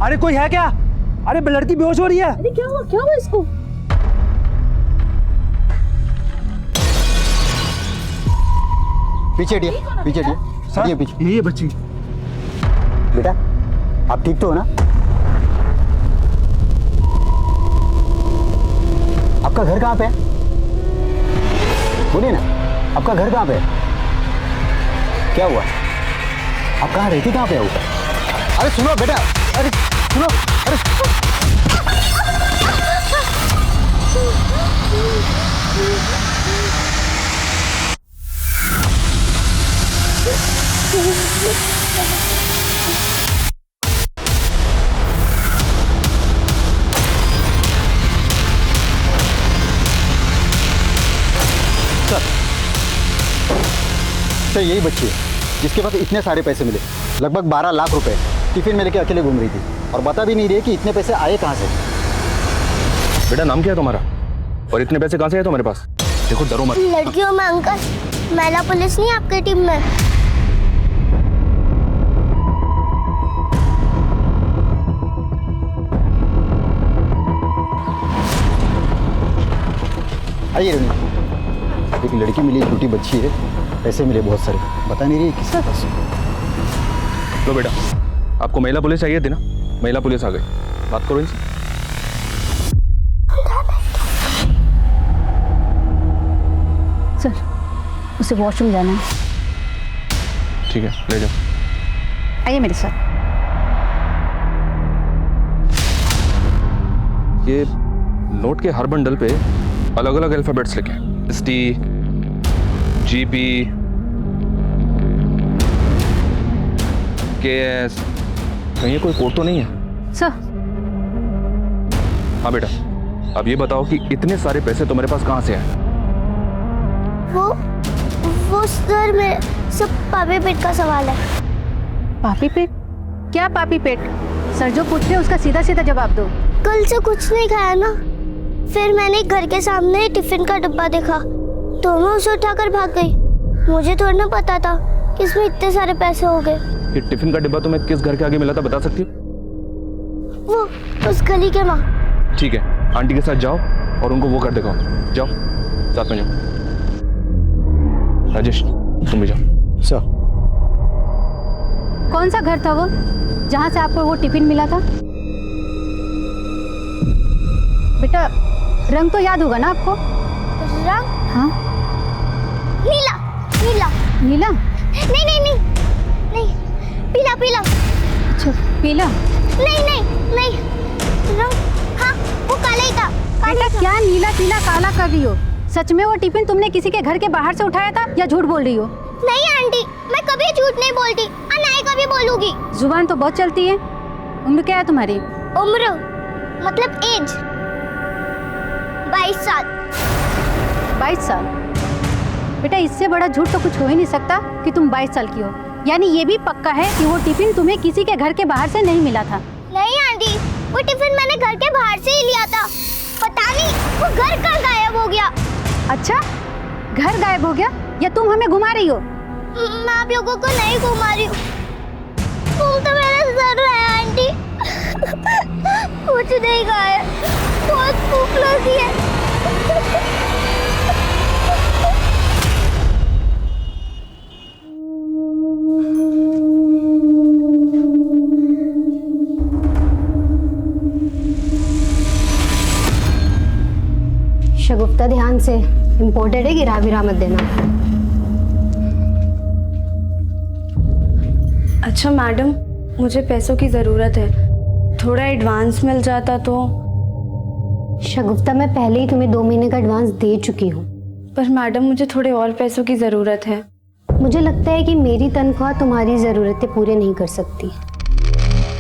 अरे कोई है क्या? अरे लड़की बेहोश हो रही है। अरे क्या हुआ इसको? पीछे हटिए, पीछे हटिए, हटिए पीछे। यही है बच्ची। बेटा आप ठीक तो हो ना? आपका घर कहाँ पे है? बोलिए ना, आपका घर कहाँ पे है? क्या हुआ? आप कहाँ रहती, कहाँ पे हो? अरे सुनो बेटा, अरे सुनो, अरे सर यही बच्ची है जिसके पास इतने सारे पैसे मिले, लगभग 12 लाख रुपए टिफिन में लेके अकेले घूम रही थी और बता भी नहीं रही कि इतने पैसे आए कहाँ से। बेटा नाम क्या है तुम्हारा और इतने पैसे कहाँ से आए तुम्हारे पास? देखो डरो मत। लड़कियों में अंकल, महिला पुलिस नहीं आपकी टीम में? आइए रवि, एक लड़की मिली, छोटी बच्ची है, पैसे मिले बहुत सारे, बता नहीं रही किसके पास। लो बेटा, आपको महिला पुलिस चाहिए थी ना? महिला पुलिस आ गई, बात करो इनसे। सर उसे वॉशरूम जाना है। ठीक है ले जाओ। आइए मेरे साथ। ये नोट के हर बंडल पे अलग अलग अल्फाबेट्स लिखे हैं। ST, GB, KS। कहीं ये कोई कोड तो नहीं है? सर हाँ बेटा, अब ये बताओ कि इतने सारे पैसे तुम्हारे पास कहाँ से आए? वो सर मेरे सब पापी पेट का सवाल है। पापी पेट? क्या पापी पेट? सर जो पूछ रहे हैं उसका सीधा सीधा जवाब दो। कल से कुछ नहीं खाया ना, फिर मैंने घर के सामने टिफिन का डब्बा देखा तो मैं उसे उठाकर भाग गई। मुझे थोड़ा ना पता था कि इसमें इतने सारे पैसे हो गए। ये टिफिन का डिब्बा तुम्हें किस घर के आगे मिला था, बता सकती हो? वो उस गली के वहाँ। ठीक है, आंटी के साथ जाओ और उनको वो घर दिखाओ। जाओ साथ में जाओ। राजेश तुम भी जाओ। सर कौन सा घर था वो जहाँ से आपको वो टिफिन मिला था? बेटा रंग तो याद होगा ना आपको? रंग? हाँ नीला। नीला? नीला? नहीं नहीं नहीं नहीं, पीला पीला। अच्छा पीला? नहीं नहीं नहीं, रंग हाँ वो काला ही था। बेटा क्या नीला पीला काला कर रही हो? सच में वो टिफिन तुमने किसी के घर के बाहर से उठाया था या झूठ बोल रही हो? नहीं आंटी, मैं कभी झूठ नहीं बोलती और ना ही कभी बोलूंगी। जुबान तो बहुत चलती है। उम्र क्या है तुम्हारी? उम्र मतलब एज 22 साल। 22 साल? बेटा इससे बड़ा झूठ तो कुछ हो ही नहीं सकता कि तुम 22 साल की हो। यानी ये भी पक्का है कि वो टिफिन तुम्हें किसी के घर के बाहर से नहीं मिला था? नहीं आंटी, वो टिफिन मैंने घर के बाहर से ही लिया था। पता नहीं वो घर कहाँ गायब हो गया। अच्छा घर गायब हो गया या तुम हमें घुमा रही हो? मैं आप लोगों को नहीं घुमा रही हूँ, तुम तो मेरे सर है आंटी। कुछ नहीं खाया, बहुत भूख लगी है। शगुफ्ता ध्यान से, इम्पोर्टेड है, गिरा विरा मत देना। अच्छा मैडम, मुझे पैसों की ज़रूरत है, थोड़ा एडवांस मिल जाता तो। शगुफ्ता मैं पहले ही तुम्हें 2 महीने का एडवांस दे चुकी हूँ। पर मैडम मुझे थोड़े और पैसों की ज़रूरत है। मुझे लगता है कि मेरी तनख्वाह तुम्हारी ज़रूरतें पूरे नहीं कर सकती।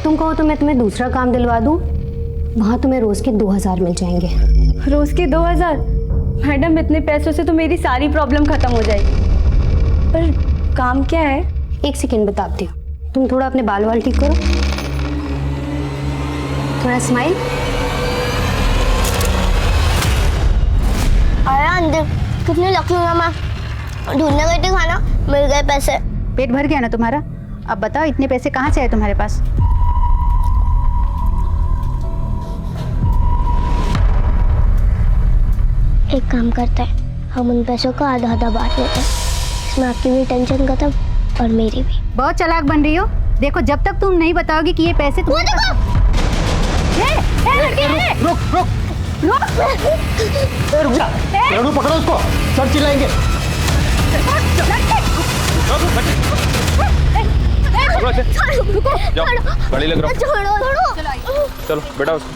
तुम कहो तो मैं तुम्हें दूसरा काम दिलवा दूँ, वहाँ तुम्हें रोज़ के 2000 मिल जाएंगे। रोज़ के 2000? मैडम इतने पैसों से तो मेरी सारी प्रॉब्लम ख़त्म हो जाएगी। पर काम क्या है? 1 सेकेंड बताती हूँ। तुम थोड़ा अपने बाल वाल ठीक करो, थोड़ा स्माइल। आया अंदर, कितनी लकी हूँ मैं, ढूंढने गई थी खाना, मिल गए पैसे। पेट भर गया ना तुम्हारा? अब बताओ इतने पैसे कहाँ से आए तुम्हारे पास? एक काम करते हैं, हम उन पैसों का आधा आधा बांट लेते हैं। इसमें आपकी भी टेंशन खत्म और मेरी भी। बहुत चालाक बन रही हो। देखो जब तक तुम नहीं बताओगी कि ये पैसे तुम रुक जा, रेणु पकड़ो उसको, सर चिल्लाएंगे। जाओ, गाड़ी लग रहा छोड़ो। चलो बेटा उसको।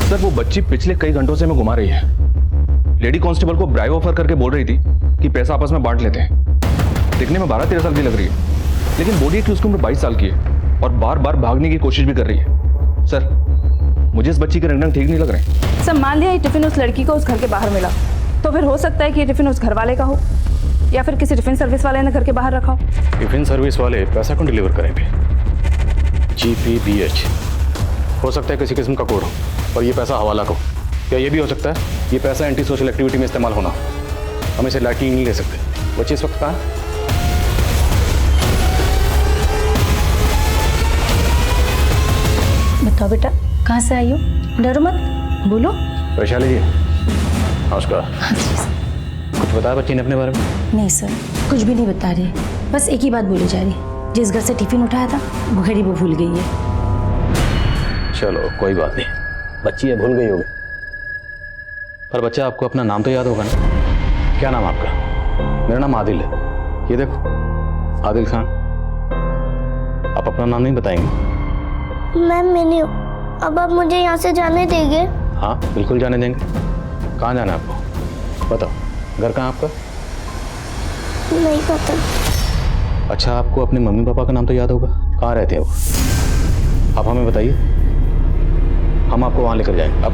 सर वो बच्ची पिछले कई घंटों से मैं घुमा रही है। लेडी कांस्टेबल को ब्राइब ऑफर करके बोल रही थी कि पैसा आपस में बांट लेते हैं। दिखने में 12-13 साल की लग रही है, लेकिन बोली कि उसकी उम्र 22 साल की है और बार बार भागने की कोशिश भी कर रही है। सर मुझे इस बच्ची के रंग ठीक नहीं लग रहे। सर मान लिया ये टिफिन उस लड़की को उस घर के बाहर मिला, तो फिर हो सकता है कि ये टिफिन उस घर वाले का हो या फिर किसी टिफिन सर्विस वाले ने घर के बाहर रखा हो। टिफिन सर्विस वाले पैसा कौन डिलीवर करेंगे? GPBH हो सकता है किसी किस्म का कोड हो और ये पैसा हवाला को। क्या ये भी हो सकता है ये पैसा एंटी सोशल एक्टिविटी में इस्तेमाल होना? हम इसे लाइटली नहीं ले सकते। बच्चे इस वक्त कहाँ है? बताओ बेटा, कहाँ से आई हो? डरो मत, बोलो। वैशाली जी नमस्कार। कुछ बताया बच्ची ने अपने बारे में? नहीं सर, कुछ भी नहीं बता रही, बस एक ही बात बोली जा रही, जिस घर से टिफिन उठाया था वो घर ही वो भूल गई है। चलो कोई बात नहीं, बच्ची है भूल गई होगी, पर बच्चा आपको अपना नाम तो याद होगा ना? क्या नाम आपका? मेरा नाम आदिल है। ये देखो आदिल खान। आप अपना नाम नहीं बताएंगे? मैं मिनी हूँ। अब आप मुझे यहाँ से जाने देंगे? हाँ बिल्कुल जाने देंगे। कहाँ जाना है आपको? बताओ, घर कहाँ आपका? नहीं पता। अच्छा आपको अपने मम्मी पापा का नाम तो याद होगा, कहाँ रहते हैं वो? आप हमें बताइए, हम आपको वहाँ लेकर जाएंगे। आप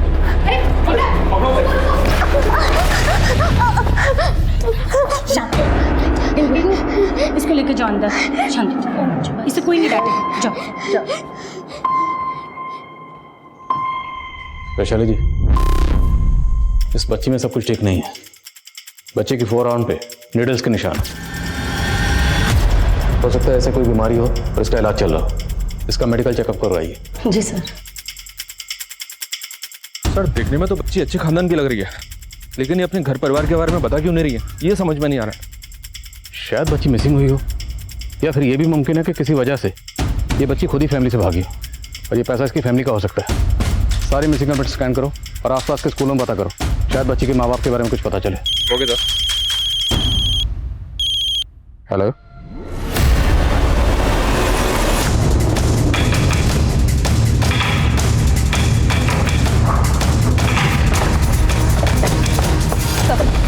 इसको लेकर जाओ अंदर, शांत, इसे कोई नहीं डांटे। जाओ। वैशाली जी, इस बच्ची में सब कुछ ठीक नहीं है। बच्चे की फोरआर्म पे नीडल्स के निशान। हो सकता है ऐसे कोई बीमारी हो और इसका इलाज चल रहा हो। इसका मेडिकल चेकअप करवाइए। जी सर। सर देखने में तो बच्ची अच्छे खानदान की लग रही है, लेकिन ये अपने घर परिवार के बारे में बता क्यों नहीं रही है, ये समझ में नहीं आ रहा। शायद बच्ची मिसिंग हुई हो, या फिर ये भी मुमकिन है कि किसी वजह से ये बच्ची खुद ही फैमिली से भागी हो और ये पैसा इसकी फैमिली का हो सकता है। सारी मिसिंग कंप्लेंट स्कैन करो और आसपास के स्कूलों में पता करो, शायद बच्ची के माँ बाप के बारे में कुछ पता चले। Okay sir. हेलो,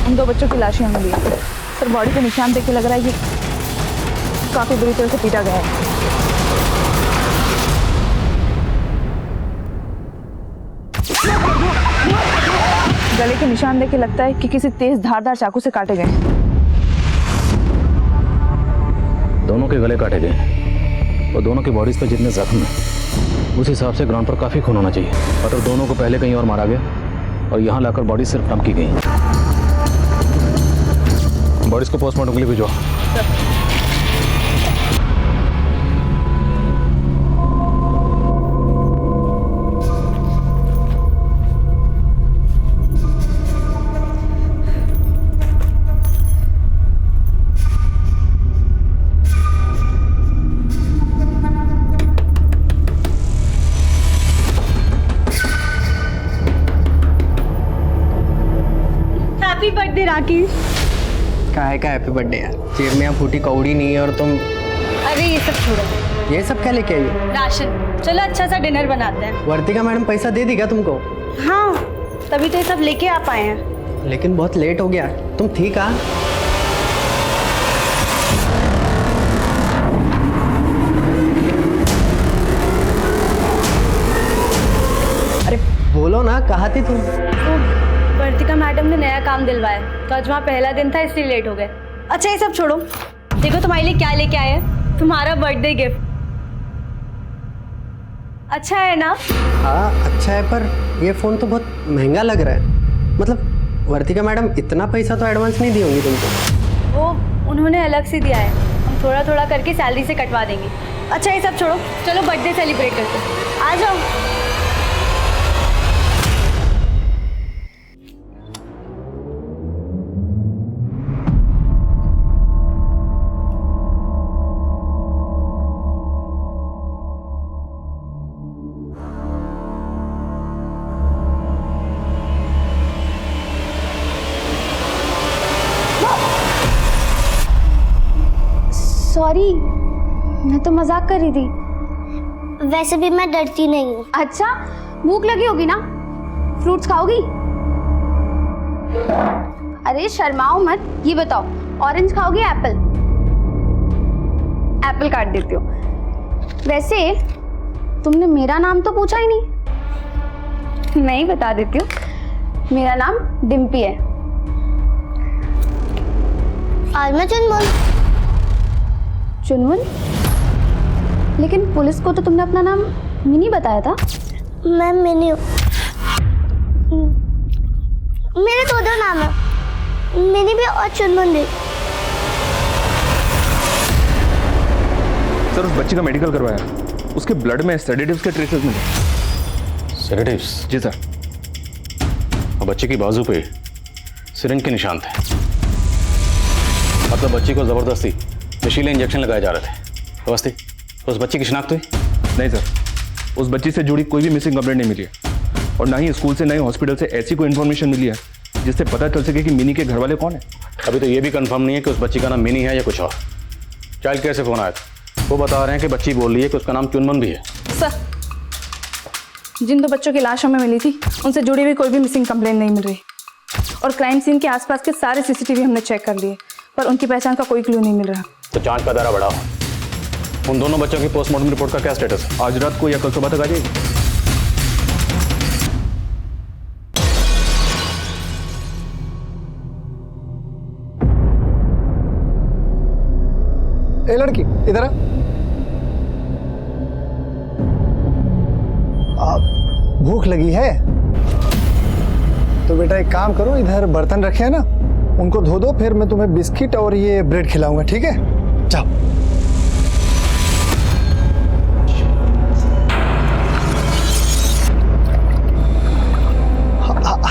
उन 2 बच्चों की लाशें मिली है। सर बॉडी पे निशान देख के लग रहा है कि काफी बुरी तरह से पीटा गया है। गले के निशान देख के लगता है कि किसी तेज धारदार चाकू से काटे गए। दोनों के गले काटे गए और दोनों की बॉडीज पर जितने जख्म हैं उस हिसाब से ग्राउंड पर काफी खून होना चाहिए। मतलब दोनों को पहले कहीं और मारा गया और यहाँ लाकर बॉडी सिर्फ डंप की गई। बॉडीज को पोस्टमार्टम के लिए भिजवा। Happy birthday Rakesh. काहे का हैप्पी बर्थडे यार, जेब में यहाँ फूटी कौड़ी नहीं है और तुम। अरे ये सब छोड़ो, ये सब क्या लेके आई हो? राशन। चलो अच्छा सा डिनर बनाते हैं। वर्तिका मैडम पैसा दे दी क्या तुमको? हाँ, तभी तो ये सब लेके आ पाए हैं। लेकिन बहुत लेट हो गया। तुम ठीक आ? अरे बोलो ना, कहाँ थी तुम? वर्तिका मैडम ने नया काम दिलवाया तो आज वहाँ पहला दिन था इसलिए लेट हो गए। अच्छा ये सब छोड़ो, देखो तुम्हारे लिए क्या लेके आए हैं, तुम्हारा बर्थडे गिफ्ट। अच्छा है ना? हाँ अच्छा है, पर ये फ़ोन तो बहुत महंगा लग रहा है। मतलब वर्तिका मैडम इतना पैसा तो एडवांस नहीं दी होंगी तुमको? वो उन्होंने अलग से दिया है, हम थोड़ा थोड़ा करके सैलरी से कटवा देंगे। अच्छा ये सब छोड़ो, चलो बर्थडे सेलिब्रेट करते हैं, आ जाओ। सॉरी, मैं तो मजाक कर रही थी। वैसे भी मैं डरती नहीं हूँ। अच्छा, भूख लगी होगी ना, फ्रूट्स खाओगी? अरे शर्माओ मत, ये बताओ ऑरेंज खाओगी एप्पल? एप्पल काट देती हो। वैसे तुमने मेरा नाम तो पूछा ही नहीं। मैं ही बता देती हूँ, मेरा नाम डिम्पी है। आज मैं चुनमुन। चुनमुन? लेकिन पुलिस को तो तुमने अपना नाम मिनी बताया था। मैं मिनी हूँ। मेरे दो नाम है, मिनी भी और चुनमुन भी। सर उस बच्ची का मेडिकल करवाया, उसके ब्लड में सेडेटिव्स के ट्रेसेस मिले। सेडेटिव्स? जी सर। और बच्चे की बाजू पे सिरिंज के निशान थे। मतलब बच्ची को जबरदस्ती नशीले इंजेक्शन लगाए जा रहे थे। अवस्थी, तो उस बच्ची की शिनाख्त हुई? नहीं सर, उस बच्ची से जुड़ी कोई भी मिसिंग कंप्लेंट नहीं मिली है और ना ही स्कूल से ना ही हॉस्पिटल से ऐसी कोई इन्फॉर्मेशन मिली है जिससे पता चल सके कि मिनी के घर वाले कौन है। अभी तो ये भी कंफर्म नहीं है कि उस बच्ची का नाम मिनी है या कुछ और। चाइल्ड केयर से फोन आया था, वो बता रहे हैं कि बच्ची बोल रही है कि उसका नाम चुनमुन भी है। सर, जिन दो बच्चों की लाश हमें मिली थी उनसे जुड़ी हुई कोई भी मिसिंग कंप्लेंट नहीं मिल रही और क्राइम सीन के आसपास के सारे सीसीटीवी हमने चेक कर लिए पर उनकी पहचान का कोई क्लू नहीं मिल रहा। तो जांच का दायरा बढ़ाओ। उन दोनों बच्चों की पोस्टमार्टम रिपोर्ट का क्या स्टेटस है? आज रात को या कल सुबह तक आ जाएगी। ए लड़की इधर आ। भूख लगी है तो बेटा एक काम करो, इधर बर्तन रखे हैं ना, उनको धो दो, फिर मैं तुम्हें बिस्किट और ये ब्रेड खिलाऊंगा, ठीक है? जाओ।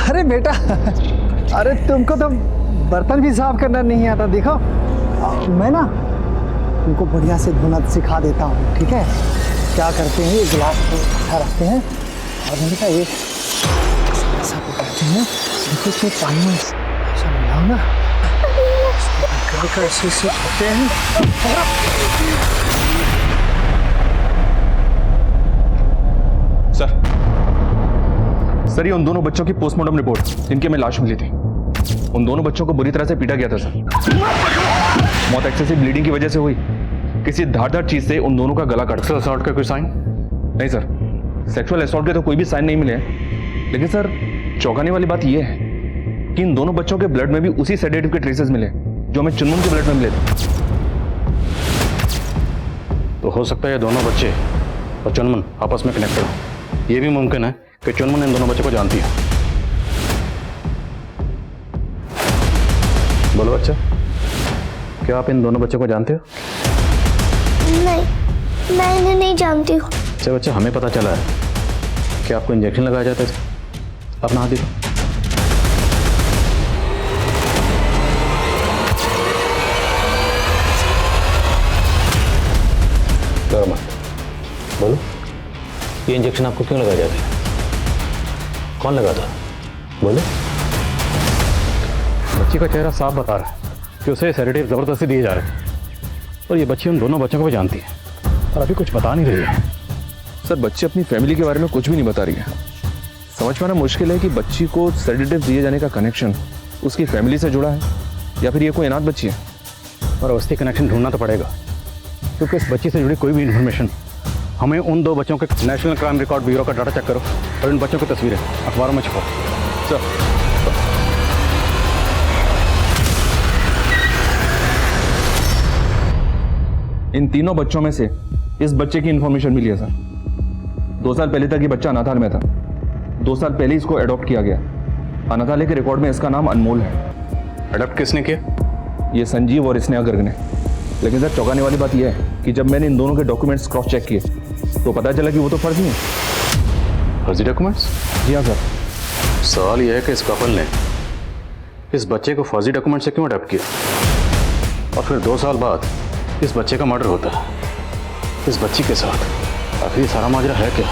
अरे बेटा, अरे तुमको तो बर्तन भी साफ करना नहीं आता। देखो मैं ना तुमको बढ़िया से धोना सिखा देता हूँ, ठीक है? क्या करते हैं, ये गिलास को इकट्ठा रखते हैं और मैंने कहा ये ऐसा पकड़ते हैं, देखो इसमें पानी में ऐसा मिलाओ ना, ऐसे ऐसे होते हैं। सर ये उन दोनों बच्चों की पोस्टमार्टम रिपोर्ट जिनकी हमें लाश मिली थी। उन दोनों बच्चों को बुरी तरह से पीटा गया था सर। मौत एक्सेसिव ब्लीडिंग की वजह से हुई। किसी धारदार चीज से उन दोनों का गला काटा। सेक्सुअल असॉल्ट का कोई साइन? नहीं सर, सेक्सुअल असॉल्ट के तो कोई भी साइन नहीं मिले हैं। लेकिन सर चौंकाने वाली बात यह है कि इन दोनों बच्चों के ब्लड में भी उसी सेडेटिव के ट्रेसेस मिले जो हमें चुनमुन के ब्लड में मिले थे। तो हो सकता है ये दोनों बच्चे और चुनमुन आपस में कनेक्टेड हो। ये भी मुमकिन है कि चुनमुन इन दोनों बच्चों को जानती है। बोलो बच्चा, क्या आप इन दोनों बच्चों को जानते हो? नहीं, मैं इन्हें नहीं जानती हूँ। अच्छा बच्चा, हमें पता चला है कि आपको इंजेक्शन लगाया जाता है। अपना हाथ दिखाओ। डरो मत, बोलो ये इंजेक्शन आपको क्यों लगाया जाता है? कौन लगाता? बोलो। बच्ची का चेहरा साफ बता रहा है कि उसे सेडेटिव जबरदस्ती दिए जा रहे हैं और ये बच्ची उन दोनों बच्चों को भी जानती है और अभी कुछ बता नहीं रही है। सर बच्ची अपनी फैमिली के बारे में कुछ भी नहीं बता रही है। समझ पाना मुश्किल है कि बच्ची को सेडेटिव दिए जाने का कनेक्शन उसकी फैमिली से जुड़ा है या फिर ये कोई अनाथ बच्ची है। और अवस्थी कनेक्शन ढूंढना तो पड़ेगा, क्योंकि इस बच्ची से जुड़ी कोई भी इन्फॉर्मेशन, हमें उन 2 बच्चों के नेशनल क्राइम रिकॉर्ड ब्यूरो का डाटा चेक करो और इन बच्चों की तस्वीरें अखबारों में छपो। सर, इन तीनों बच्चों में से इस बच्चे की इंफॉर्मेशन मिली है सर। 2 साल पहले तक ये बच्चा अनाथालय में था। 2 साल पहले इसको एडॉप्ट किया गया। अनाथालय के रिकॉर्ड में इसका नाम अनमोल है। अडॉप्ट किसने किया? ये संजीव और स्नेहा गर्ग ने। लेकिन सर चौंकाने वाली बात यह है कि जब मैंने इन दोनों के डॉक्यूमेंट्स क्रॉस चेक किए तो पता चला कि वो तो फर्जी हैं। फर्जी डॉक्यूमेंट्स? जी हाँ सर। सवाल यह है कि इस कपल ने इस बच्चे को फर्जी डॉक्यूमेंट से क्यों अडॉप्ट किया, और फिर 2 साल बाद इस बच्चे का मर्डर होता है इस बच्ची के साथ। आखिर ये सारा माजरा है क्या?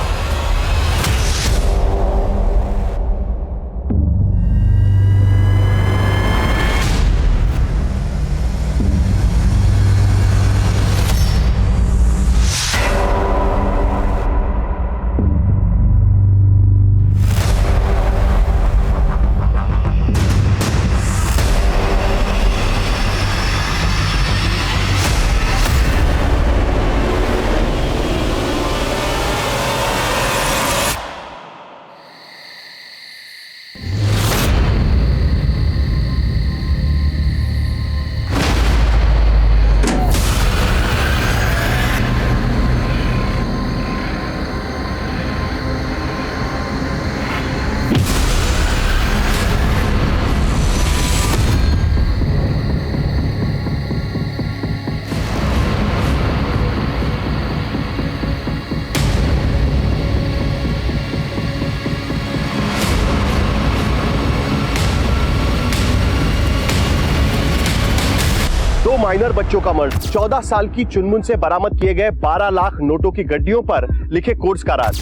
माइनर बच्चों का मर्डर, 14 साल की चुनमुन से बरामद किए गए 12 लाख नोटों की गड्डियों पर लिखे कोर्स का राज,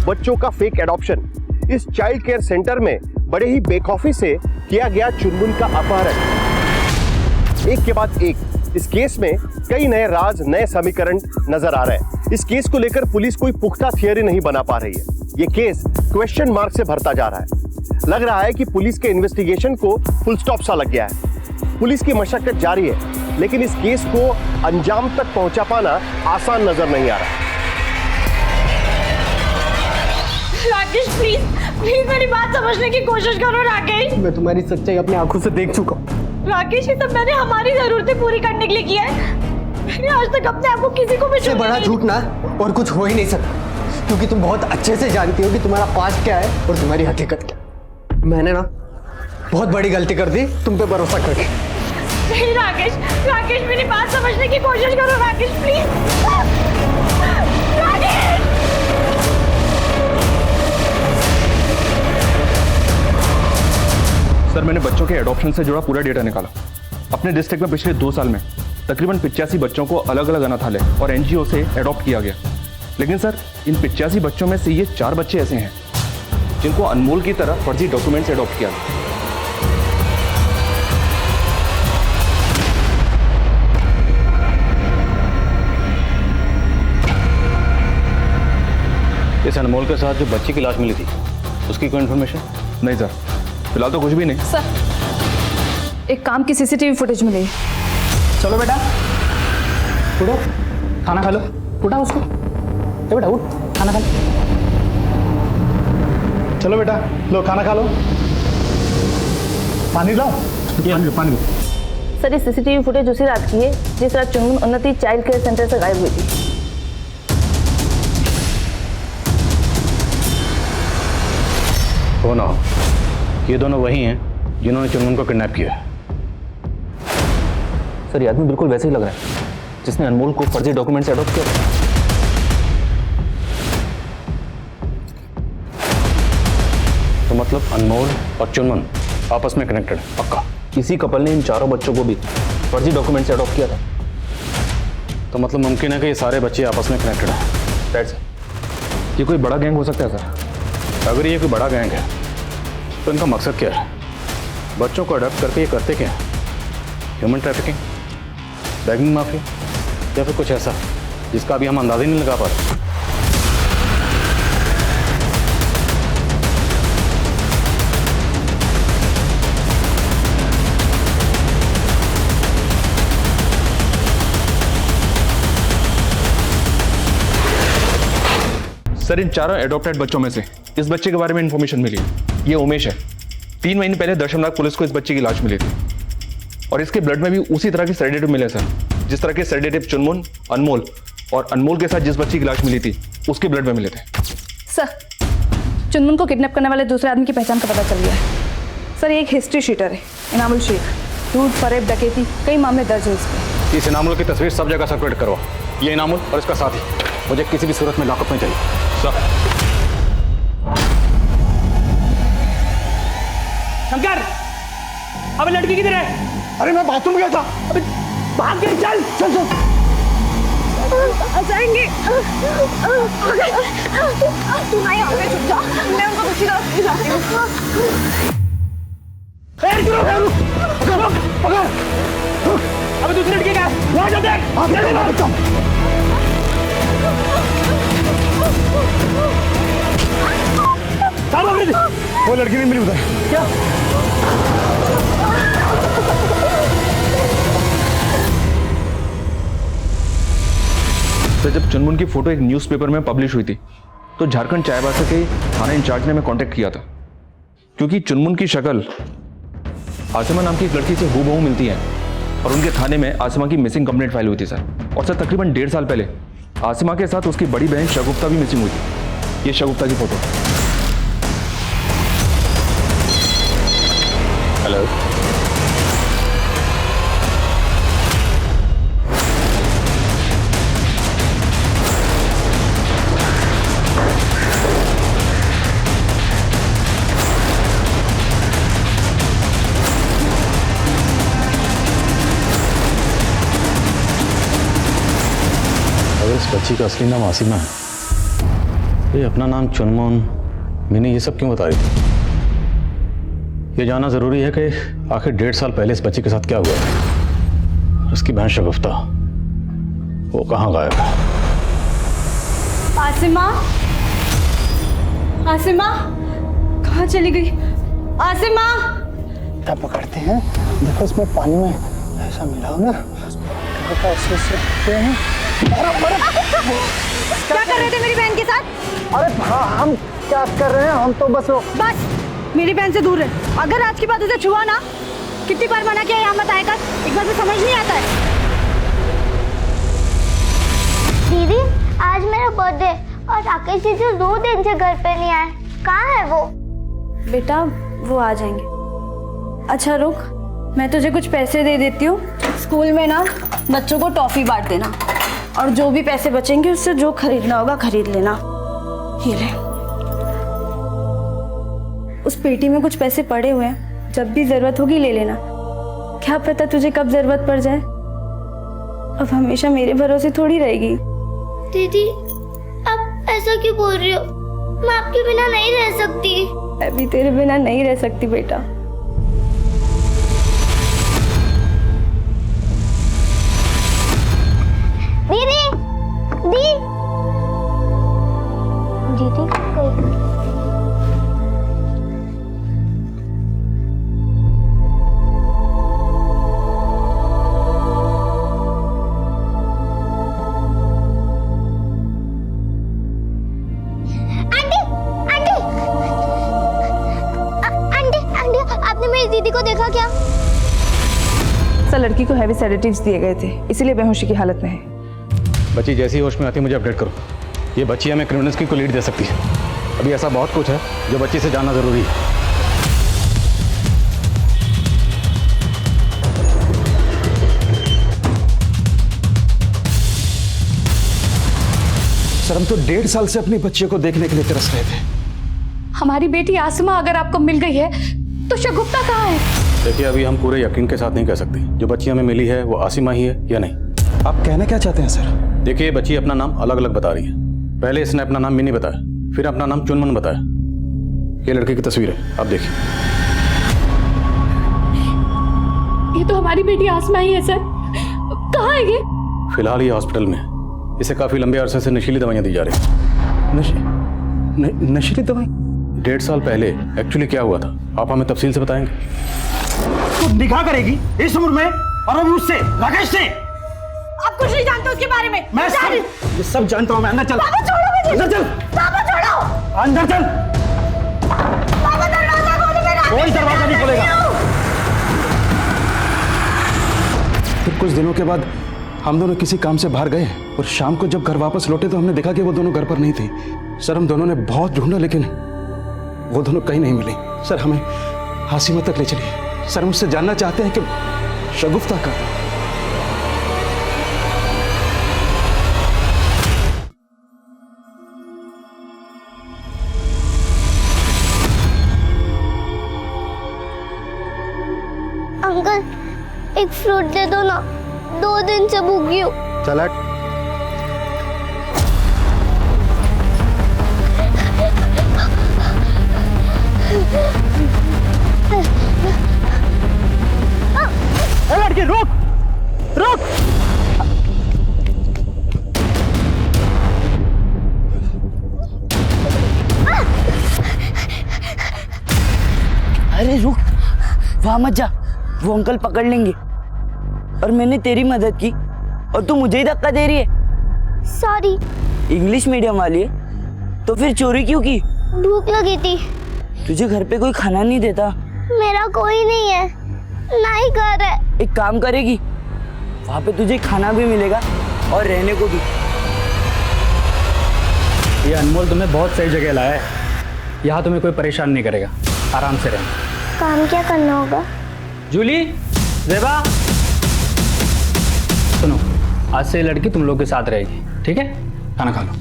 बच्चों का फेक एडॉप्शन, इस चाइल्ड केयर सेंटर में बड़े ही बेखौफी से किया गया चुनमुन का अपहरण। एक के बाद एक इस केस में कई नए राज, नए समीकरण नजर आ रहे हैं। इस केस को लेकर पुलिस कोई पुख्ता थियरी नहीं बना पा रही है। ये केस क्वेश्चन मार्क से भरता जा रहा है। लग रहा है कि पुलिस के इन्वेस्टिगेशन को फुल स्टॉप सा लग गया है। पुलिस की मशक्कत जारी है, लेकिन इस केस को अंजाम तक पहुंचा पाना आसान नजर नहीं आ रहा। राकेश प्लीज प्लीज मेरी बात समझने की कोशिश करो राकेश। मैं तुम्हारी सच्चाई अपनी आंखों से देख चुका हूँ। राकेश, ये सब मैंने हमारी जरूरतें पूरी करने के लिए किया है। मैंने आज तक अपने आप को किसी को भी इससे बड़ा झूठ ना और कुछ हो ही नहीं सकता, क्योंकि तुम बहुत अच्छे से जानती हो कि तुम्हारा पास्ट क्या है और तुम्हारी हकीकत क्या। मैंने ना बहुत बड़ी गलती कर दी तुम पे भरोसा करके। नहीं राकेश, राकेश मेरी बात समझने की कोशिश करो राकेश प्लीज। राकेश! सर मैंने बच्चों के एडॉप्शन से जुड़ा पूरा डेटा निकाला। अपने डिस्ट्रिक्ट में पिछले 2 साल में तकरीबन 85 बच्चों को अलग अलग अनाथालय और एनजीओ से एडॉप्ट किया गया। लेकिन सर इन 85 बच्चों में से ये 4 बच्चे ऐसे हैं जिनको अनमोल की तरह फर्जी डॉक्यूमेंट से एडॉप्ट किया गया। इस अनमोल के साथ जो बच्ची की लाश मिली थी उसकी कोई इन्फॉर्मेशन? नहीं सर, फिलहाल तो कुछ भी नहीं। सर एक काम की सीसीटीवी फुटेज मिली है। चलो बेटा उठो, खाना खा लो। उठा उसको, बेटा उठ, खाना खा लो। चलो बेटा लो खाना खा लो। पानी लाओ, पानी लो। सर ये सीसीटीवी फुटेज उसी रात की है जिस रात चुनमुन उन्नति चाइल्ड केयर सेंटर से गायब हुई थी। हो ना हो, ये दोनों वही हैं जिन्होंने चुनमुन को किडनैप किया है। सर ये आदमी बिल्कुल वैसे ही लग रहा है जिसने अनमोल को फर्जी डॉक्यूमेंट से एडॉप्ट किया। तो मतलब अनमोल और चुनमुन आपस में कनेक्टेड है पक्का? इसी कपल ने इन 4 बच्चों को भी फर्जी डॉक्यूमेंट से एडॉप्ट किया था। तो मतलब मुमकिन है कि ये सारे बच्चे आपस में कनेक्टेड हैं। That's it. ये कोई बड़ा गैंग हो सकता है सर। अगर ये कोई बड़ा गैंग है तो इनका मकसद क्या है? बच्चों को अडॉप्ट करके ये करते क्या है? ह्यूमन ट्रैफिकिंग, बैगिंग माफिया, या फिर कुछ ऐसा जिसका अभी हम अंदाजा ही नहीं लगा पा रहे? सर इन चारों एडॉप्टेड बच्चों में से इस बच्चे के बारे में इंफॉर्मेशन मिली। ये उमेश है। 3 महीने पहले दशमनाग पुलिस को इस बच्चे की लाश मिली थी और इसके ब्लड में भी उसी तरह के सेडेटिव मिले सर, जिस तरह के सेडेटिव चुनमुन, अनमोल और अनमोल के साथ जिस बच्ची की लाश मिली थी उसके ब्लड में मिले थे। सर चुनमुन को किडनैप करने वाले दूसरे आदमी की पहचान का पता चल गया है। सर ये एक हिस्ट्री शीटर है, इनामुल शेख। लूट, फरेब, डकैती कई मामले दर्ज है इस पर। इस इनामुल की तस्वीर सब जगह सर्कुलेट करवा। ये इनामुल और इसका साथी मुझे किसी भी सूरत में लॉकअप में चाहिए। सर शंकर, अबे लड़की किधर है? अरे मैं बाथरूम गया था। अबे भाग के चल चल चल। जाएंगे। तू नहीं यहाँ पे छुप जा, मैं उनको दूसरी तरफ ले जाती हूँ। पकड़। अबे दूसरी लड़की क्या? वहाँ जा देख। वो लड़की नहीं मिली उधर। क्या? तो जब चुनमुन की फोटो एक न्यूज़पेपर में पब्लिश हुई थी तो झारखंड चायबासा के थाना इंचार्ज ने मैं कांटेक्ट किया था, क्योंकि चुनमुन की शक्ल आसिमा नाम की एक लड़की से हूबहू मिलती है और उनके थाने में आसिमा की मिसिंग कंप्लेंट फाइल हुई थी सर। और सर तकरीबन 1.5 साल पहले आसिमा के साथ उसकी बड़ी बहन शगुफ्ता भी मिसिंग हुई थी। ये शगुफ्ता की फोटो। हेलो, इस बच्ची का असली नाम आसिमा है, ये अपना नाम चुनमुन, मिनी, ये सब क्यों बता रही थी? ये जानना जरूरी है कि आखिर 1.5 साल पहले इस बच्ची के साथ क्या हुआ था। उसकी बहन शगुफ्ता वो कहाँ गायब है? आसिमा, आसिमा कहाँ चली गई? आसिमा तब पकड़ते हैं। देखो इसमें पानी में ऐसा मिला हो ना, ऐसे हैं। क्या कर रहे थे मेरी बहन के साथ? अरे हाँ, हम क्या कर रहे हैं? हम तो बस मेरी बहन से दूर रहे। अगर आज की बात उसे छुआ ना, कितनी बार मना किया यहाँ मत आया कर, एक बार तो समझ नहीं आता है। दीदी आज मेरा बर्थडे और राकेश जी जो 2 दिन से घर पे नहीं आए, कहाँ है वो? बेटा वो आ जाएंगे। अच्छा रुक, मैं तुझे कुछ पैसे दे देती हूँ। स्कूल में ना बच्चों को टॉफी बांट देना और जो भी पैसे बचेंगे उससे जो खरीदना होगा खरीद लेना। ये ले, उस पेटी में कुछ पैसे पड़े हुए हैं, जब भी जरूरत होगी ले लेना। क्या पता तुझे कब जरूरत पड़ जाए। अब हमेशा मेरे भरोसे थोड़ी रहेगी। दीदी आप ऐसा क्यों बोल रही हो? मैं आपके बिना नहीं रह सकती। मैं भी तेरे बिना नहीं रह सकती बेटा। दीदी दीदी दीदी आपने मेरी दीदी को देखा क्या? सर लड़की को हैवी सेडेटिव्स दिए गए थे, इसीलिए बेहोशी की हालत में है। बच्ची जैसी होश में आती है मुझे अपडेट करो। ये बच्ची हमें क्रिमिनल्स की को लीड दे सकती है। अभी ऐसा बहुत कुछ है जो बच्ची से जानना जरूरी है। सर हम तो 1.5 साल से अपनी बच्चियों को देखने के लिए तरस रहे थे। हमारी बेटी आसिमा अगर आपको मिल गई है तो शगुफ्ता कहाँ है? देखिए अभी हम पूरे यकीन के साथ नहीं कह सकते जो बच्ची हमें मिली है वो आसिमा ही है या नहीं। आप कहना क्या चाहते हैं सर? देखिए बच्ची अपना नाम अलग अलग बता रही है। पहले इसने अपना नाम मिनी बताया, फिर अपना नाम चुनमुन बताया। ये लड़के की तस्वीर है, आप देखिए। ये तो हमारी बेटी आसिमा ही है सर। कहाँ है ये? फिलहाल ये हॉस्पिटल में है। इसे काफी लंबे अरसे से नशीली दवाइयां दी जा रही हैं। नशीली दवाई? 1.5 साल पहले एक्चुअली क्या हुआ था आप हमें तफसील से बताएंगे? तो निकाह करेगी इस उम्र में और अभी उससे, राकेश से? आप कुछ नहीं जानते उसके बारे में। मैं सब जानता हूँ। मैं अंदर चल। पापा छोड़ो मुझे। अंदर चल। पापा छोड़ो। अंदर चल। कोई दरवाजा नहीं खुलेगा। फिर कुछ दिनों के बाद हम दोनों किसी काम से बाहर गए और शाम को जब घर वापस लौटे तो हमने देखा कि वो दोनों घर पर नहीं थी। सर हम दोनों ने बहुत ढूंढा लेकिन वो दोनों कहीं नहीं मिली। सर हमें हासिमा तक ले चलिए। सर हम उससे जानना चाहते हैं कि शगुफ्ता का। अंकल एक फ्रूट दे दो ना, 2 दिन से भूखी हूँ। चल हट। लड़की रुक रुक। अरे रुक, वहां मत जा, वो अंकल पकड़ लेंगे। और मैंने तेरी मदद की और तू मुझे ही धक्का दे रही है। सॉरी। इंग्लिश मीडियम वाली है तो फिर चोरी क्यों की? भूख लगी थी। तुझे घर पे कोई खाना नहीं देता? मेरा कोई नहीं है, ना ही घर है। एक काम करेगी, वहां पे तुझे खाना भी मिलेगा और रहने को भी। ये अनमोल तुम्हें बहुत सही जगह लाया है। यहाँ तुम्हें कोई परेशान नहीं करेगा, आराम से रहना। काम क्या करना होगा? जूली, ज़ेबा, सुनो, आज से ये लड़की तुम लोग के साथ रहेगी, ठीक है? खाना खा लो।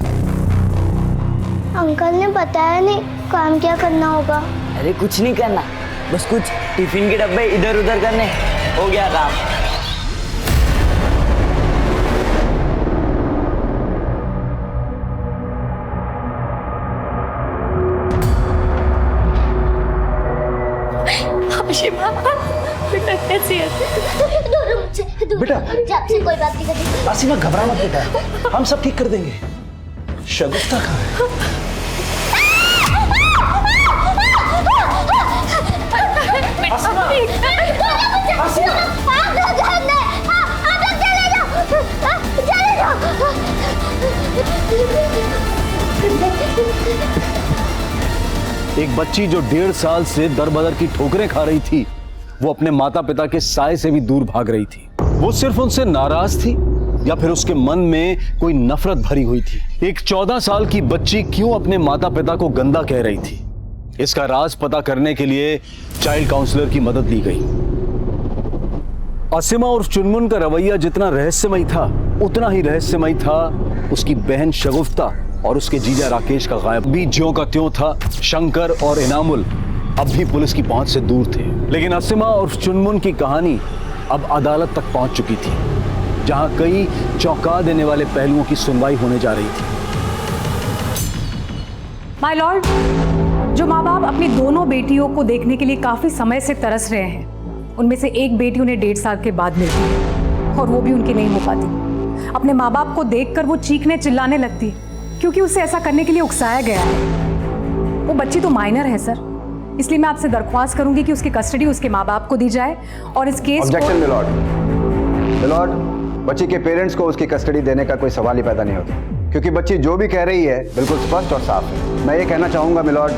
अंकल ने बताया नहीं काम क्या करना होगा। अरे कुछ नहीं करना, बस कुछ टिफिन के डब्बे इधर उधर करने, हो गया काम। बेटा कैसी है? बेटा आपसे कोई बात नहीं करनी। आसिमा घबरा मत बेटा, हम सब ठीक कर देंगे। शगुफ्ता कहाँ है? आसिमा, आसिमा, आप लोग चले जाओ, चले जाओ। एक बच्ची जो 1.5 साल से दर बदर की ठोकरें खा रही थी, वो अपने माता पिता के साए से भी दूर भाग रही थी। वो सिर्फ उनसे नाराज थी या फिर उसके मन में कोई नफरत भरी हुई थी? एक 14 साल की बच्ची क्यों अपने माता पिता को गंदा कह रही थी? इसका राज पता करने के लिए चाइल्ड काउंसलर की मदद ली गई। आसिमा और चुनमुन का रवैया जितना रहस्यमय था, उतना ही रहस्यमय था उसकी बहन शगुफ्ता और उसके जीजा राकेश का गायब भी ज्यों का त्यों था। शंकर और इनामुल अब भी पुलिस की पहुंच से दूर थे, लेकिन आसिमा और चुनमुन की कहानी अब अदालत तक पहुंच चुकी थी, जहां कई चौंका देने वाले पहलुओं की सुनवाई होने जा रही थी। माय लॉर्ड, जो माँ बाप अपनी दोनों बेटियों को देखने के लिए काफी समय से तरस रहे हैं, उनमें से एक बेटी उन्हें 1.5 साल के बाद मिलती है और वो भी उनकी नहीं हो पाती। अपने माँ बाप को देखकर वो चीखने चिल्लाने लगती क्योंकि उसे ऐसा करने के लिए उकसाया गया है। वो बच्ची तो माइनर है सर, इसलिए मैं आपसे दरख्वास्त करूंगी कि उसकी कस्टडी उसके माँ बाप को दी जाए और इस केस ऑब्जेक्शन मिलॉर्ड। मिलॉर्ड, बच्ची के पेरेंट्स को उसकी कस्टडी देने का कोई सवाल ही पैदा नहीं होता, क्योंकि बच्ची जो भी कह रही है बिल्कुल स्पष्ट और साफ है। मैं ये कहना चाहूंगा मिलॉर्ड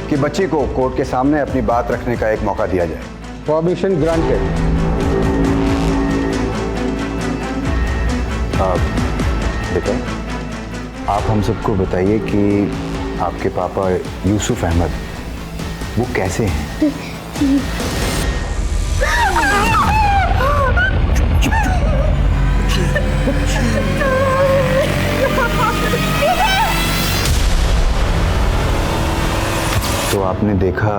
कि बच्ची को कोर्ट के सामने अपनी बात रखने का एक मौका दिया जाए। Permission granted. बेटा, आप हम सबको बताइए कि आपके पापा यूसुफ अहमद वो कैसे हैं? तो आपने देखा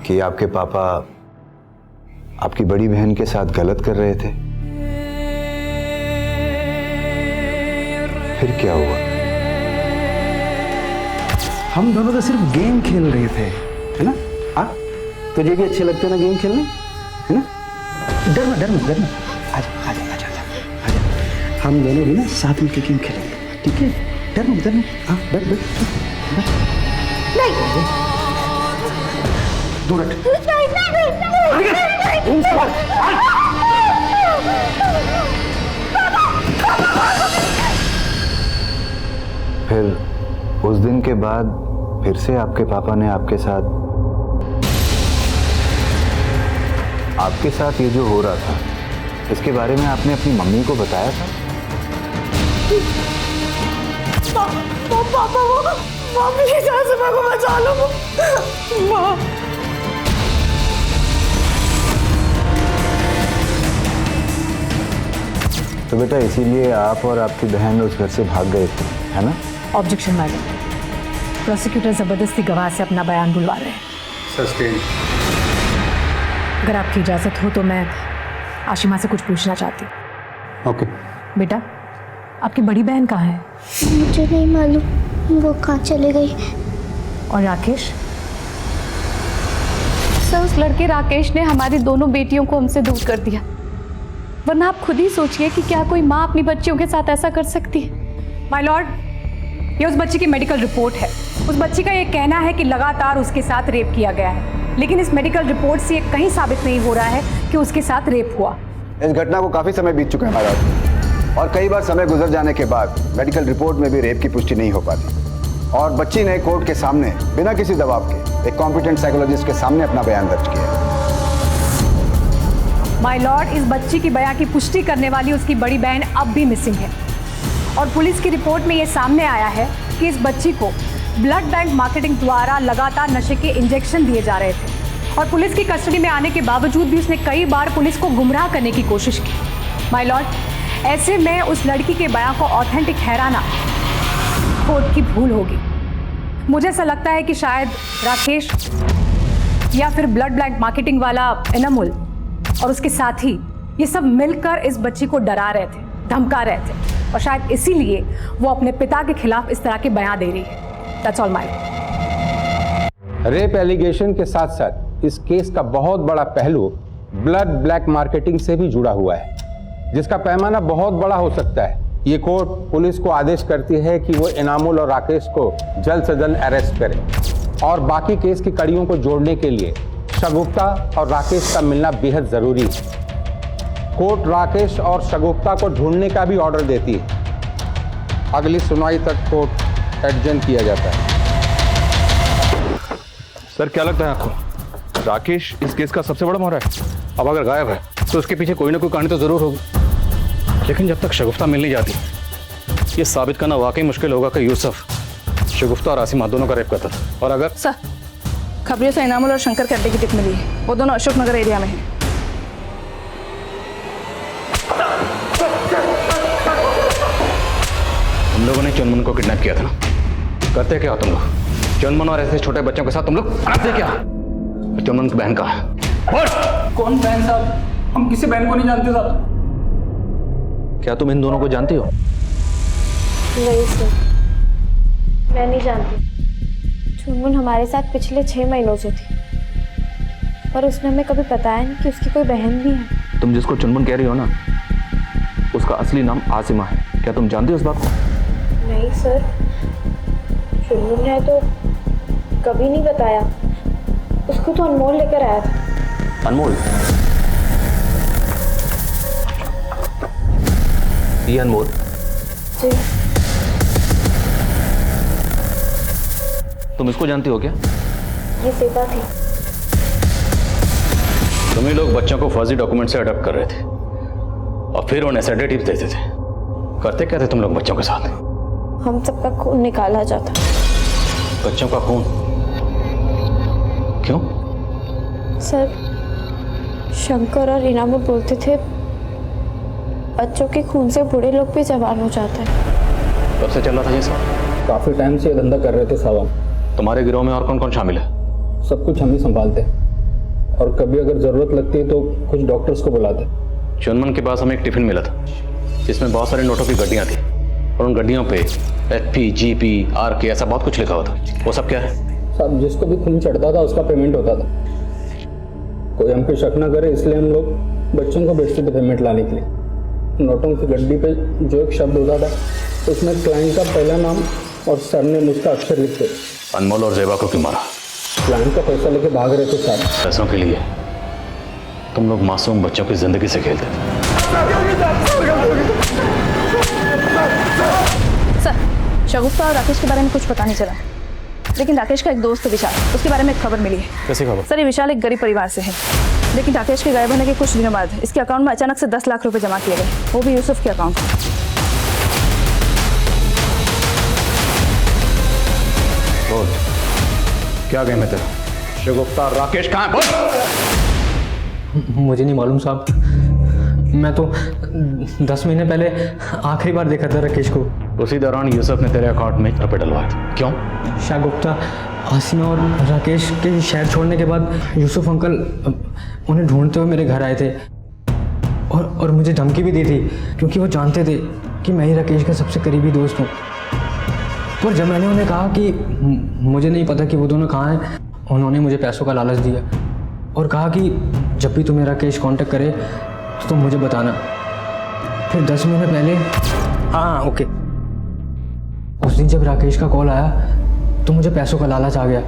कि आपके पापा आपकी बड़ी बहन के साथ गलत कर रहे थे, फिर क्या हुआ? हम दोनों तो सिर्फ गेम खेल रहे थे, है ना? तुझे भी अच्छे लगते हैं ना गेम खेलने, है ना? डर मत आजा आजा आजा आजा। हम दोनों भी ना साथ में गेम खेलेंगे, ठीक है? डर मत हाँ, बैठ। दूर हट। फिर उस उस दिन के बाद फिर से आपके पापा ने आपके साथ ये जो हो रहा था, इसके बारे में आपने अपनी मम्मी को बताया था? पापा वो प्लीज आसिमा को बचा लो माँ। तो बेटा इसीलिए आप और आपकी बहन उस घर से भाग गए थे, है ना? ऑब्जेक्शन मैडम, प्रोसिक्यूटर जबरदस्ती गवाह से अपना बयान बुलवा रहे हैं। सस्टेन। अगर आपकी इजाजत हो तो मैं आशिमा से कुछ पूछना चाहती हूँ। ओके। बेटा, आपकी बड़ी बहन कहाँ है? मुझे नहीं मालूम, वो कहाँ चले गई। और राकेश? सर, उस लड़के राकेश ने हमारी दोनों बेटियों को हमसे दूर कर दिया। वरना आप खुद ही सोचिए कि क्या कोई माँ अपनी बच्चियों के साथ ऐसा कर सकती है। माय लॉर्ड, ये उस बच्ची की मेडिकल रिपोर्ट है। उस बच्ची का ये कहना है कि लगातार उसके साथ रेप किया गया है, लेकिन इस मेडिकल रिपोर्ट से ये कहीं साबित नहीं हो रहा है कि उसके साथ रेप हुआ। इस घटना को काफी समय बीत चुका है महाराज, और कई बार समय गुजर जाने के बाद मेडिकल रिपोर्ट में भी रेप की पुष्टि नहीं हो पाती, और बच्ची ने कोर्ट के सामने बिना किसी दबाव के एक कॉम्पिटेंट साइकोलॉजिस्ट के सामने अपना बयान दर्ज किया। माय लॉर्ड, इस बच्ची की बयान की पुष्टि करने वाली उसकी बड़ी बहन अब भी मिसिंग है, और पुलिस की रिपोर्ट में ये सामने आया है कि इस बच्ची को ब्लड बैंक मार्केटिंग द्वारा लगातार नशे के इंजेक्शन दिए जा रहे थे, और पुलिस की कस्टडी में आने के बावजूद भी उसने कई बार पुलिस को गुमराह करने की कोशिश की। माय लॉर्ड, ऐसे में उस लड़की के बयान को ऑथेंटिक ठहराना कोर्ट की भूल होगी। मुझे ऐसा लगता है कि शायद राकेश या फिर ब्लड बैंक मार्केटिंग वाला एनामुल और उसके साथी ये सब मिलकर इस बच्ची को डरा रहे थे, धमका रहे थे, और शायद इसीलिए वो अपने पिता के खिलाफ इस तरह के बयान दे रही है। That's all my. Rape allegation के साथ साथ इस केस का बहुत बड़ा पहलू ब्लड ब्लैक मार्केटिंग से भी जुड़ा हुआ है, जिसका पैमाना बहुत बड़ा हो सकता है। ये कोर्ट पुलिस को आदेश करती है कि वो इनामुल और राकेश को जल्द से जल्द अरेस्ट करे, और बाकी केस की कड़ियों को जोड़ने के लिए शगुफ्ता और राकेश का मिलना बेहद जरूरी है। कोर्ट राकेश और शगुफ्ता को ढूंढने का भी ऑर्डर देती है। अगली सुनवाई तक कोर्ट एडजर्न किया जाता है। सर, क्या लगता है आपको राकेश इस केस का सबसे बड़ा मोहरा है? अब अगर गायब है तो उसके पीछे कोई ना कोई कहानी तो जरूर होगी, लेकिन जब तक शगुफ्ता मिल नहीं जाती, ये साबित करना वाकई मुश्किल होगा कि यूसुफ शगुफ्ता और आसिमा दोनों का रेप करता था। और अगर सर, खबरियों से इनामुल और शंकर के अड्डे की टिप मिली है। वो दोनों अशोक नगर एरिया में हैं। तुम लोगों ने चुनमुन को किडनैप किया था ना? करते क्या हो तुम लोग? चुनमुन और ऐसे छोटे बच्चों के साथ तुम लोग करते क्या? चुनमुन की बहन कहाँ है? कौन बहन साहब? हम किसी बहन को नहीं जानते साहब। क्या तुम इन दोनों को जानती हो? नहीं सर, मैं नहीं जानती। चुनमुन हमारे साथ पिछले 6 महीनों से थी, पर उसने हमें कभी बताया नहीं कि उसकी कोई बहन भी है। तुम जिसको चुनमुन कह रही हो ना, उसका असली नाम आसिमा है। क्या तुम जानती हो इस बात को? नहीं सर, चुनमुन है तो कभी नहीं बताया। उसको तो अनमोल लेकर आया था। अनमोल? ये अनमोल? जी। तुम इसको जानती हो क्या? ये सीता थी। तुम ही लोग बच्चों को फर्जी डॉक्यूमेंट से अडॉप्ट कर रहे थे और फिर उन्हें सेडेटिव देते थे। करते क्या थे तुम लोग बच्चों के साथ? हम सबका खून निकाला जाता। बच्चों का खून? क्यों? सर, शंकर और इनामुल बोलते थे बच्चों के खून से बूढ़े लोग भी जवान हो जाते हैं। कब से चल रहा था ये सब? काफी टाइम से ये धंधा कर रहे थे साहब। तुम्हारे गिरोह में और कौन कौन शामिल है? सब कुछ हम ही संभालते, और कभी अगर जरूरत लगती है तो कुछ डॉक्टर्स को बुलाते। चुनमुन के पास हमें एक टिफिन मिला था जिसमें बहुत सारे नोटों की गड्डियां थी, और उन गड्डियों पे FP, GP, RK ऐसा बहुत कुछ लिखा हुआ था। वो सब क्या है? साहब, जिसको भी खून चढ़ता था उसका पेमेंट होता था। कोई हम पे शक ना करे इसलिए हम लोग बच्चों को भेजते थे पेमेंट लाने के लिए। नोटों की गड्डी पे जो एक शब्द होता था उसमें क्लाइंट का पहला नाम और सरनेम उसका अक्षर लिखते। अनमोल और जेबा को क्यों मारा? क्लाइंट का पैसा लेके भाग रहे थे साहब। पैसों के लिए तुम लोग मासूम बच्चों की जिंदगी से खेलते थे। सर, शगुफ्ता और राकेश के बारे में कुछ पता नहीं चला, लेकिन राकेश का एक दोस्त है विशाल, उसके बारे में एक खबर मिली है। कैसी खबर? सर, ये विशाल एक गरीब परिवार से है, लेकिन राकेश के गायब होने के कुछ दिनों बाद इसके अकाउंट में अचानक से 10 लाख रुपए जमा किए गए, वो भी यूसुफ के अकाउंट में। बोल, क्या गेम है तेरा? शगुफ्ता राकेश कहाँ है? बोल। मुझे नहीं मालूम साहब, मैं तो 10 महीने पहले आखिरी बार देखा था राकेश को। उसी दौरान यूसुफ ने तेरे अकाउंट में रुपए डलवाए थे, क्यों? शागुफ्ता, आसिमा और राकेश के शहर छोड़ने के बाद यूसुफ अंकल उन्हें ढूंढते हुए मेरे घर आए थे और मुझे धमकी भी दी थी, क्योंकि वो जानते थे कि मैं ही राकेश का सबसे करीबी दोस्त हूँ। पर जब मैंने उन्हें कहा कि मुझे नहीं पता कि वो दोनों कहाँ हैं, उन्होंने मुझे पैसों का लालच दिया और कहा कि जब भी तुम्हें राकेश कांटेक्ट करे तो तुम मुझे बताना। फिर 10 महीने पहले, हाँ ओके, उस दिन जब राकेश का कॉल आया तो मुझे पैसों का लालच आ गया।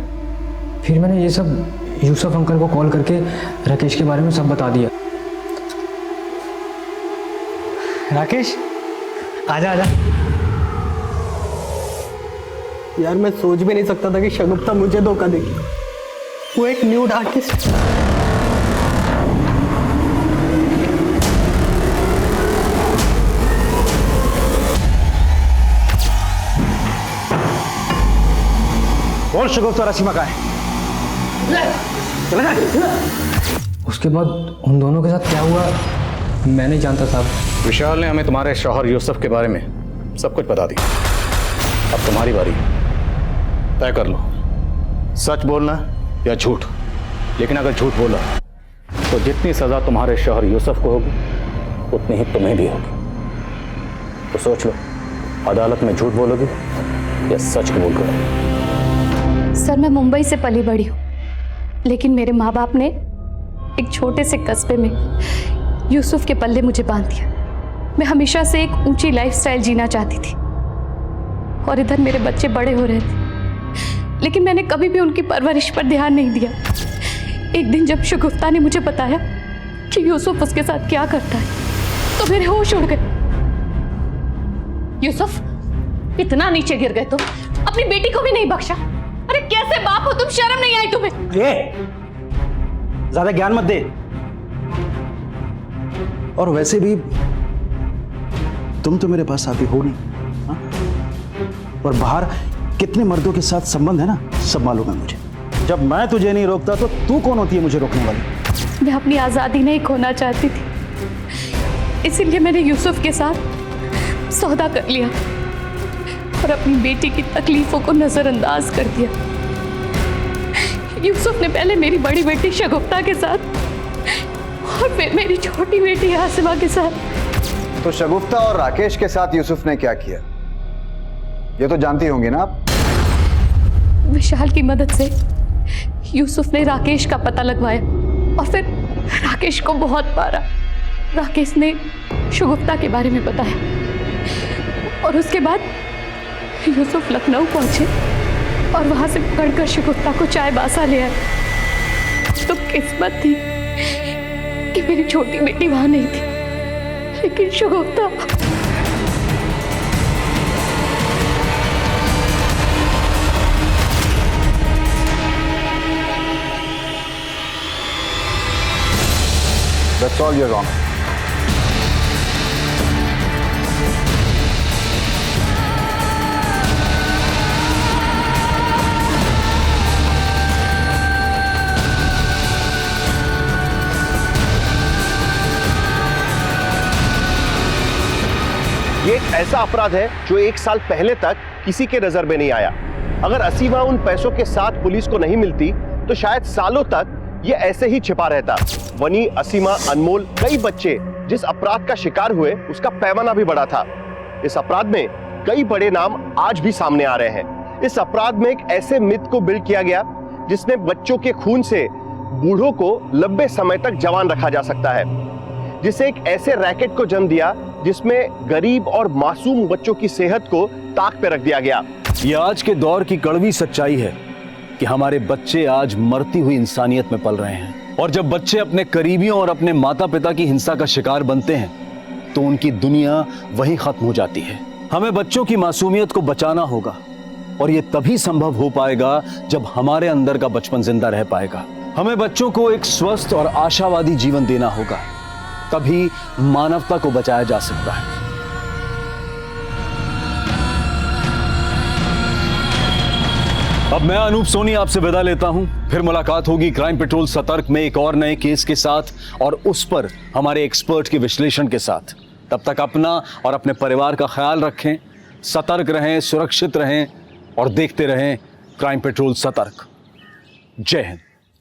फिर मैंने ये सब यूसुफ अंकल को कॉल करके राकेश के बारे में सब बता दिया। राकेश, आजा आजा। यार मैं सोच भी नहीं सकता था कि शगुफ्ता मुझे धोखा देगी। वो एक न्यूड आर्टिस्ट। कौन शगुफ्ता और आसिमा का है? चला जा। उसके बाद उन दोनों के साथ क्या हुआ मैं नहीं जानता साहब। विशाल ने हमें तुम्हारे शौहर यूसुफ के बारे में सब कुछ बता दिया। अब तुम्हारी बारी, तय कर लो, सच बोलना या झूठ। लेकिन अगर झूठ बोला तो जितनी सजा तुम्हारे शौहर यूसुफ को होगी उतनी ही तुम्हें भी होगी। तो सोच लो, अदालत में झूठ बोलोगे या सच कबूल करोगे? सर, मैं मुंबई से पली बड़ी हूँ, लेकिन मेरे माँ बाप ने एक छोटे से कस्बे में यूसुफ के पल्ले मुझे बांध दिया। मैं हमेशा से एक ऊंची लाइफस्टाइल जीना चाहती थी और इधर मेरे बच्चे बड़े हो रहे थे, लेकिन मैंने कभी भी उनकी परवरिश पर ध्यान नहीं दिया। एक दिन जब शगुफ्ता ने मुझे बताया कि यूसुफ उसके साथ क्या करता है तो मेरे होश उड़ गए। यूसुफ, इतना नीचे गिर गए तुम, अपनी बेटी को भी नहीं बख्शा। अरे कैसे बाप हो तुम, शर्म नहीं आई तुम्हें? ज्यादा ज्ञान मत दे। और वैसे भी तुम तो मेरे पास आती हो नहीं, हाँ? और बाहर कितने मर्दों के साथ संबंध है ना, सब मालूम है मुझे। जब मैं तुझे नहीं रोकता तो तू कौन होती है मुझे रोकने वाली? मैं अपनी आज़ादी नहीं खोना चाहती थी, इसीलिए मैंने यूसुफ के साथ सौदा कर लिया और अपनी बेटी की तकलीफों को नजरअंदाज कर दिया। यूसुफ ने पहले मेरी बड़ी बेटी शगुफ्ता के साथ और फिर मेरी छोटी बेटी आसिमा के साथ। तो शगुफ्ता और राकेश के साथ यूसुफ ने क्या किया ये तो जानती होंगी ना आप? विशाल की मदद से यूसुफ ने राकेश का पता लगवाया और फिर राकेश को बहुत मारा। राकेश ने शगुफ्ता के बारे में बताया और उसके बाद यूसुफ लखनऊ पहुंचे और वहां से पकड़कर शगुफ्ता को चाय बासा ले आए। तो किस्मत थी कि मेरी छोटी बेटी वहां नहीं थी, लेकिन शगुफ्ता That's all you're wrong. ये एक ऐसा अपराध है जो 1 साल पहले तक किसी के नजर में नहीं आया। अगर असीमा उन पैसों के साथ पुलिस को नहीं मिलती तो शायद सालों तक ये ऐसे ही छिपा रहता। वनी, असीमा, अनमोल, कई बच्चे जिस अपराध का शिकार हुए उसका पैमाना भी बड़ा था। इस अपराध में कई बड़े नाम आज भी सामने आ रहे हैं। इस अपराध में एक ऐसे मिथ को बिल्ड किया गया जिसने बच्चों के खून से बूढ़ों को लंबे समय तक जवान रखा जा सकता है, जिसे एक ऐसे रैकेट को जन्म दिया जिसमें गरीब और मासूम बच्चों की सेहत को ताक पे रख दिया गया। ये आज के दौर की कड़वी सच्चाई है कि हमारे बच्चे आज मरती हुई इंसानियत में पल रहे हैं, और जब बच्चे अपने करीबियों और अपने माता पिता की हिंसा का शिकार बनते हैं तो उनकी दुनिया वहीं खत्म हो जाती है। हमें बच्चों की मासूमियत को बचाना होगा और यह तभी संभव हो पाएगा जब हमारे अंदर का बचपन जिंदा रह पाएगा। हमें बच्चों को एक स्वस्थ और आशावादी जीवन देना होगा, तभी मानवता को बचाया जा सकता है। अब मैं अनूप सोनी आपसे विदा लेता हूं। फिर मुलाकात होगी क्राइम पेट्रोल सतर्क में एक और नए केस के साथ और उस पर हमारे एक्सपर्ट के विश्लेषण के साथ। तब तक अपना और अपने परिवार का ख्याल रखें, सतर्क रहें, सुरक्षित रहें और देखते रहें क्राइम पेट्रोल सतर्क। जय हिंद।